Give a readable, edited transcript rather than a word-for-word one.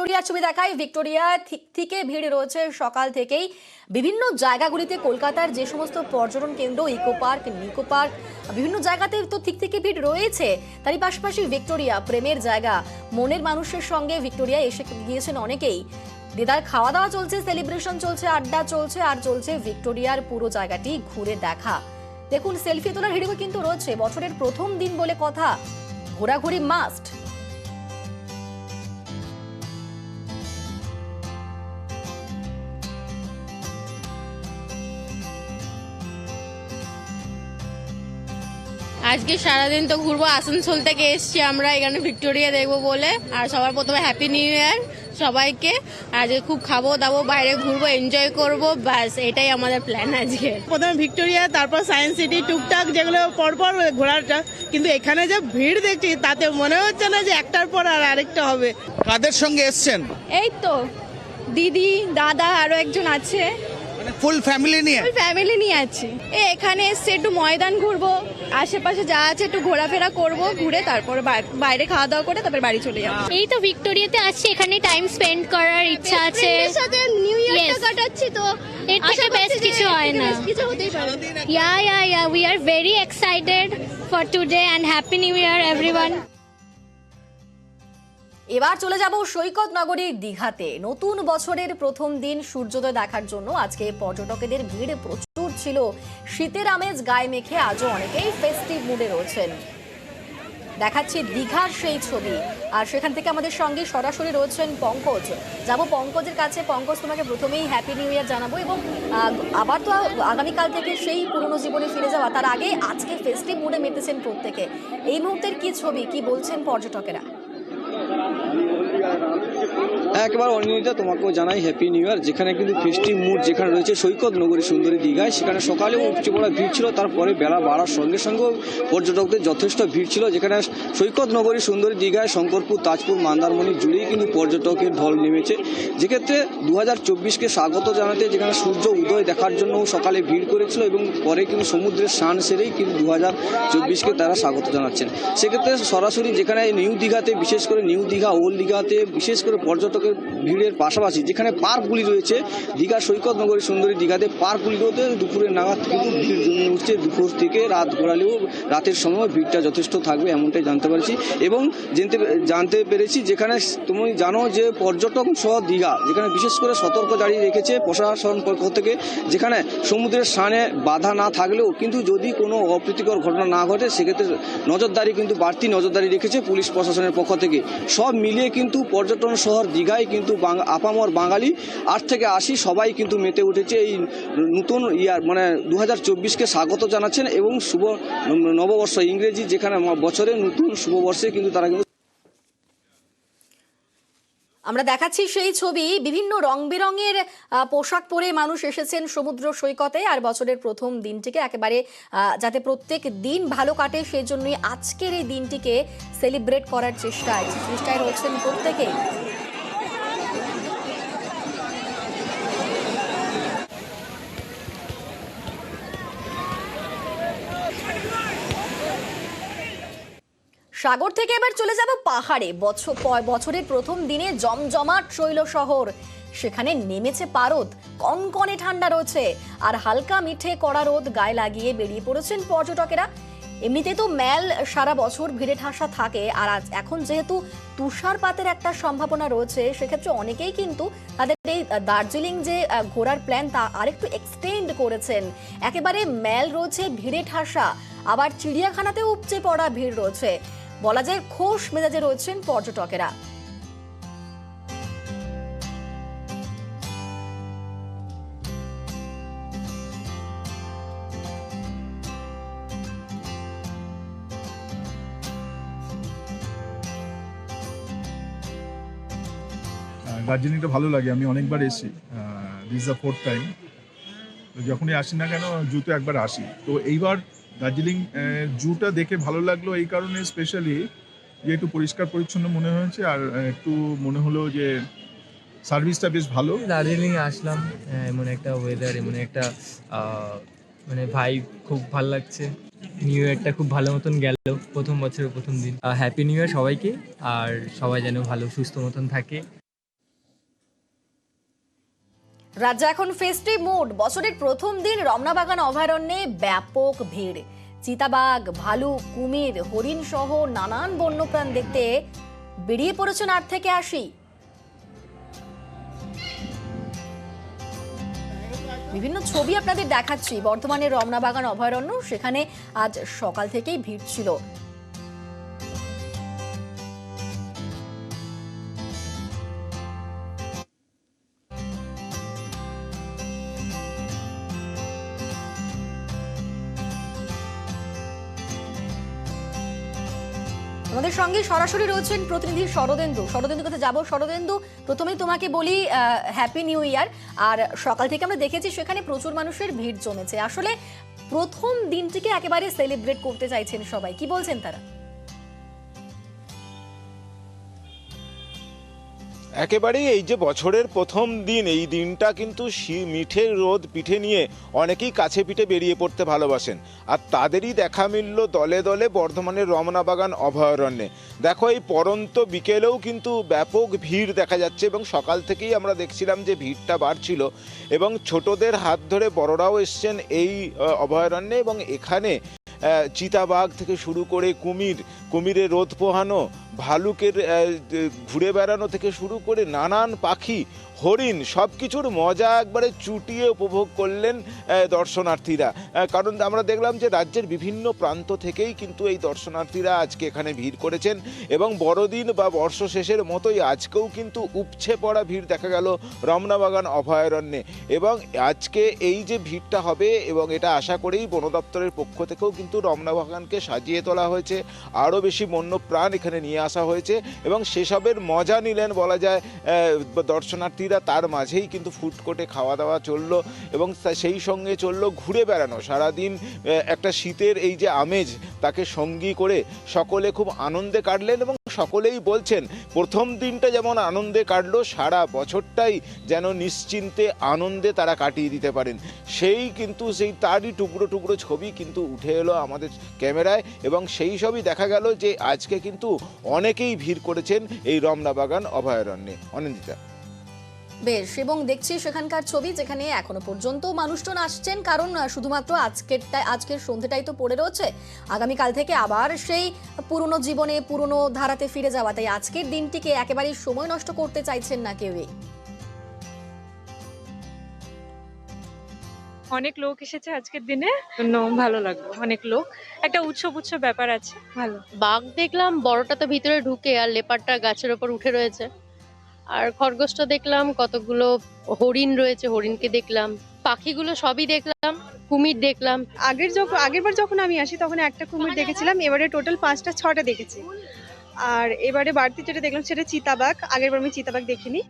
ভিক্টোরিয়ার ছবি দেখায়। ভিক্টোরিয়া থেকে ভিড় রয়েছে সকাল থেকেই বিভিন্ন জায়গাগুলিতে। কলকাতার যে সমস্ত পর্যটন কেন্দ্র, ইকো পার্ক, নিকো পার্ক, বিভিন্ন জায়গাতে তো ঠিক থেকে ভিড় রয়েছে। তারই পাশাপাশি ভিক্টোরিয়া প্রেমের জায়গা, মনের মানুষের সঙ্গে ভিক্টোরিয়া এসে গিয়েছেন অনেকেই। দিদার খাওয়া দাওয়া চলছে, সেলিব্রেশন চলছে, আড্ডা চলছে, আর চলছে ভিক্টোরিয়ার পুরো জায়গাটি ঘুরে দেখা। দেখুন, সেলফি তোলার ভিডিও কিন্তু রয়েছে। বছরের প্রথম দিন বলে কথা, ঘোরাঘুরি মাস্ট। আজকে সারাদিন তো ঘুরবো, আসানসোল থেকে এসছি আমরা এখানে ভিক্টোরিয়া দেখবো বলে। আর সবার প্রথমে হ্যাপি নিউ ইয়ার সবাইকে। আজকে খুব খাবো দাবো, বাইরে ঘুরবো, এনজয় করবো, ব্যাস এটাই আমাদের প্ল্যান আজকে। প্রথমে ভিক্টোরিয়া, তারপর সায়েন্স সিটি, টুকটাক যেগুলো পরপর ঘোরাটা। কিন্তু এখানে যে ভিড় দেখছি তাতে মনে হচ্ছে না যে একটার পর আর আরেকটা হবে। কাদের সঙ্গে এসছেন? এই তো দিদি, দাদা, আরো একজন আছে, মানে ফুল ফ্যামিলি নিয়ে? ফ্যামিলি নিয়ে আছি। এখানে এসছে একটু ময়দান ঘুরবো, আশেপাশে যা আছে একটু ঘোরাফেরা করবো, ঘুরে তারপরে বাইরে খাওয়া দাওয়া করে তারপরে বাড়ি চলে যাবো। এই তো ভিক্টোরিয়াতে আসছি, এখানে টাইম স্পেন্ড করার ইচ্ছা আছে। সাথে নিউ ইয়ারটা কাটাচ্ছি, তো এর থেকে বেস্ট কিছু হয় না। কিছু হতেই পারে। Yeah, we are very excited for today and happy new year everyone. এবার চলে যাব সৈকত নগরীর দীঘাতে। নতুন বছরের প্রথম দিন সূর্যোদয় দেখার জন্য আজকে পর্যটকদের ভিড় প্রচুর ছিল। শীতের আমেজ গায়ে মেখে আজও অনেকেই ফেস্টিভ মুডে রয়েছেন। দেখাচ্ছি দীঘার সেই ছবি, আর সেখান থেকে আমাদের সঙ্গে সরাসরি রয়েছেন পঙ্কজ। যাব পঙ্কজের কাছে। পঙ্কজ, তোমাকে প্রথমেই হ্যাপি নিউ ইয়ার জানাবো, এবং আবার তো আগামীকাল থেকে সেই পুরনো জীবনে ফিরে যাওয়া। তার আগে আজকে ফেস্টিভ মুডে মেতেছেন প্রত্যেকে। এই মুহূর্তের কি ছবি, কি বলছেন পর্যটকেরা? একেবারে অনিন্দিতা, তোমাকেও জানাই হ্যাপি নিউ ইয়ার। যেখানে কিন্তু ফেস্টিভ মুড যেখানে রয়েছে সৈকত নগরী সুন্দরী দীঘায়, সেখানে সকালেও উপচে পড়া ভিড় ছিল। তারপরে বেলা বাড়ার সঙ্গে সঙ্গেও পর্যটকদের যথেষ্ট ভিড় ছিল। যেখানে সৈকত নগরী সুন্দরী দীঘায় শঙ্করপুর, তাজপুর, মন্দারমণি জুড়েই কিন্তু পর্যটকের ঢল নেমেছে। যেক্ষেত্রে 2024কে স্বাগত জানাতে যেখানে সূর্য উদয় দেখার জন্য সকালে ভিড় করেছিল, এবং পরে কিন্তু সমুদ্রের স্নান সেরেই কিন্তু 2024কে তারা স্বাগত জানাচ্ছেন। সেক্ষেত্রে সরাসরি যেখানে নিউ দীঘাতে, বিশেষ করে নিউ দীঘা, ওল্ড দীঘাতে বিশেষ করে পর্যটকের ভিড়ের পাশাপাশি যেখানে পার্কগুলি রয়েছে দীঘা সৈকত নগরী সুন্দরী দীঘাতে, পার্কগুলিতে দুপুরের নাগাদ কিন্তু ভিড় জমে উঠছে। দুপুর থেকে রাত ঘোরালেও রাতের সময় ভিড়টা যথেষ্ট থাকবে, এমনটাই জানতে পারছি। এবং জানতে পেরেছি যেখানে তুমি জানো যে পর্যটক সহ দীঘা যেখানে বিশেষ করে সতর্ক জারি রেখেছে প্রশাসন পক্ষ থেকে, যেখানে সমুদ্রের স্নানে বাধা না থাকলেও কিন্তু যদি কোনো অপ্রীতিকর ঘটনা না ঘটে সেক্ষেত্রে নজরদারি কিন্তু বাড়তি নজরদারি রেখেছে পুলিশ প্রশাসনের পক্ষ থেকে। সব মিলিয়ে কিন্তু পর্যটন শহর দীঘায় কিন্তু আপামর বাঙালি 8 থেকে 80 সবাই কিন্তু মেতে উঠেছে এই নতুন ইয়ার, মানে 2024কে স্বাগত জানাচ্ছেন। এবং শুভ নববর্ষ ইংরেজি যেখানে বছরের নতুন শুভবর্ষে কিন্তু তারা কিন্তু আমরা দেখাচ্ছি সেই ছবি। বিভিন্ন রং বেরঙের পোশাক পরে মানুষ এসেছেন সমুদ্র সৈকতে। আর বছরের প্রথম দিনটিকে একেবারে যাতে প্রত্যেক দিন ভালো কাটে সেই জন্যই আজকের এই দিনটিকে সেলিব্রেট করার চেষ্টায় রয়েছেন প্রত্যেকেই। সাগর থেকে এবার চলে যাব পাহাড়ে। বছরের প্রথম দিনে জমজমাট শৈল শহর, সেখানে নেমেছে পারদ। কনকনে ঠান্ডা রয়েছে, আর হালকা মিঠে কড়া রোদ গায়ে লাগিয়ে বেরিয়ে পড়েছেন পর্যটকেরা। এমনিতে তো মেল সারা বছর ভিড়ে ঠাসা থাকে, আর এখন যেহেতু তুষারপাতের একটা সম্ভাবনা রয়েছে, সেক্ষেত্রে অনেকেই কিন্তু তাদের এই দার্জিলিং যে ঘোরার প্ল্যান তা আরেকটু এক্সটেন্ড করেছেন। একেবারে মেল রয়েছে ভিড়ে ঠাসা, আবার চিড়িয়াখানাতেও উপচে পড়া ভিড় রয়েছে। বলা যায় খোশ মেজাজে রয়েছেন পর্যটকেরা। দার্জিলিংটা ভালো লাগে, আমি অনেকবার এসেছি। This the 4th time. যখনই আসি না কেন জুতে একবার আসি। তো এইবার দার্জিলিং জুটা দেখে ভালো লাগলো এই কারণে স্পেশালি যে একটু পরিষ্কার পরিচ্ছন্ন মনে হয়েছে, আর একটু মনে হলো যে সার্ভিসটা বেশ ভালো। দার্জিলিং আসলাম, এমন একটা ওয়েদার, এমন একটা মানে ভাইব, খুব ভালো লাগছে। নিউ ইয়ারটা খুব ভালো মতন গেল, প্রথম বছরের প্রথম দিন। হ্যাপি নিউ ইয়ার সবাইকে, আর সবাই যেন ভালো সুস্থ মতন থাকে। রাজ্যে এখন ফেস্টিভ মুড। বছরের প্রথম দিন রমনাবাগান অভয়ারণ্যে ব্যাপক ভিড়। চিতাবাঘ, ভালুক, কুমির, হরিণ সহ নানান বন্যপ্রাণ দেখতে বেরিয়ে পড়েছেন 8 থেকে 80। বিভিন্ন ছবি আপনাদের দেখাচ্ছি। বর্ধমানের রমনাবাগান অভয়ারণ্য, সেখানে আজ সকাল থেকেই ভিড় ছিল। আমাদের সঙ্গে সরাসরি রয়েছেন প্রতিনিধি শরদেন্দু। শরদেন্দুর কাছে যাবো। শরদেন্দু, প্রথমেই তোমাকে বলি হ্যাপি নিউ ইয়ার। আর সকাল থেকে আমরা দেখেছি সেখানে প্রচুর মানুষের ভিড় জমেছে। আসলে প্রথম দিনটিকে একেবারে সেলিব্রেট করতে চাইছেন সবাই, কি বলছেন তারা? একেবারেই এই যে বছরের প্রথম দিন, এই দিনটা কিন্তু মিঠে রোদ পিঠে নিয়ে অনেকেই কাছে পিঠে বেরিয়ে পড়তে ভালোবাসেন। আর তাদেরই দেখা মিলল দলে দলে বর্ধমানের রমনাবাগান অভয়ারণ্যে। দেখো, এই পরন্ত বিকেলেও কিন্তু ব্যাপক ভিড় দেখা যাচ্ছে এবং সকাল থেকেই আমরা দেখছিলাম যে ভিড়টা বাড়ছিল এবং ছোটদের হাত ধরে বড়রাও এসছেন এই অভয়ারণ্যে। এবং এখানে চিতাবাঘ থেকে শুরু করে কুমিরের রোদ পোহানো, ভালুকের ঘুরে বেড়ানো থেকে শুরু করে নানান পাখি, হরিণ, সব কিছুর মজা একবারে চুটিয়ে উপভোগ করলেন দর্শনার্থীরা। কারণ আমরা দেখলাম যে রাজ্যের বিভিন্ন প্রান্ত থেকেই কিন্তু এই দর্শনার্থীরা আজকে এখানে ভিড় করেছেন এবং বড়দিন বা বর্ষ শেষের মতোই আজকেও কিন্তু উপচে পড়া ভিড় দেখা গেল রমনাবাগান অভয়ারণ্যে। এবং আজকে এই যে ভিড়টা হবে, এবং এটা আশা করেই বন দপ্তরের পক্ষ থেকেও কিন্তু রমনাবাগানকে সাজিয়ে তোলা হয়েছে, আরও বেশি বন্যপ্রাণ এখানে নিয়ে আসা হয়েছে এবং সেসবের মজা নিলেন বলা যায় দর্শনার্থীরা। তার মাঝেই কিন্তু ফুড কোর্টে খাওয়া দাওয়া চললো এবং সেই সঙ্গে চললো ঘুরে বেড়ানো। সারাদিন একটা শীতের এই যে আমেজ, তাকে সঙ্গী করে সকলে খুব আনন্দে কাটলেন এবং সকলেই বলছেন প্রথম দিনটা যেমন আনন্দে কাটলো, সারা বছরটাই যেন নিশ্চিন্তে আনন্দে তারা কাটিয়ে দিতে পারেন। সেই তারই টুকরো টুকরো ছবি কিন্তু উঠে এলো আমাদের ক্যামেরায় এবং সেই সবই দেখা গেল যে আজকে কিন্তু অনেকেই ভিড় করেছেন এই রমনাবাগান অভয়ারণ্যে। অনিন্দিতা। বেশ, এবং দেখছি সেখানকার ছবি, যেখানে এখনো পর্যন্ত মানুষজন আসছেন, কারণ শুধুমাত্র আজকের সন্ধ্যেটাই তো পড়ে রয়েছে। আগামীকাল থেকে আবার সেই পুরনো জীবনে, পুরনো ধারাতে ফিরে যাওয়া। তাই আজকের দিনটিকে একেবারেই সময় নষ্ট করতে চাইছেন না কেউই। অনেক লোক এসেছে আজকের দিনে, ভালো লাগলো। অনেক লোক, একটা উৎসব ব্যাপার আছে, ভালো। বাঘ দেখলাম, বড়টা তো ভিতরে ঢুকে, আর লেপারটা গাছের ওপর উঠে রয়েছে। আর খরগোশটা দেখলাম, কতগুলো হরিণ রয়েছে, হরিণকে দেখলাম, পাখিগুলো সবই দেখলাম, কুমির দেখলাম। আগেরবার যখন আমি আসি তখন একটা কুমির দেখেছিলাম, এবারে টোটাল 5টা 6টা দেখেছি। আর এবারে বাড়তি যেটা দেখলাম সেটা চিতাবাঘ, আগেরবার আমি চিতাবাঘ দেখিনি।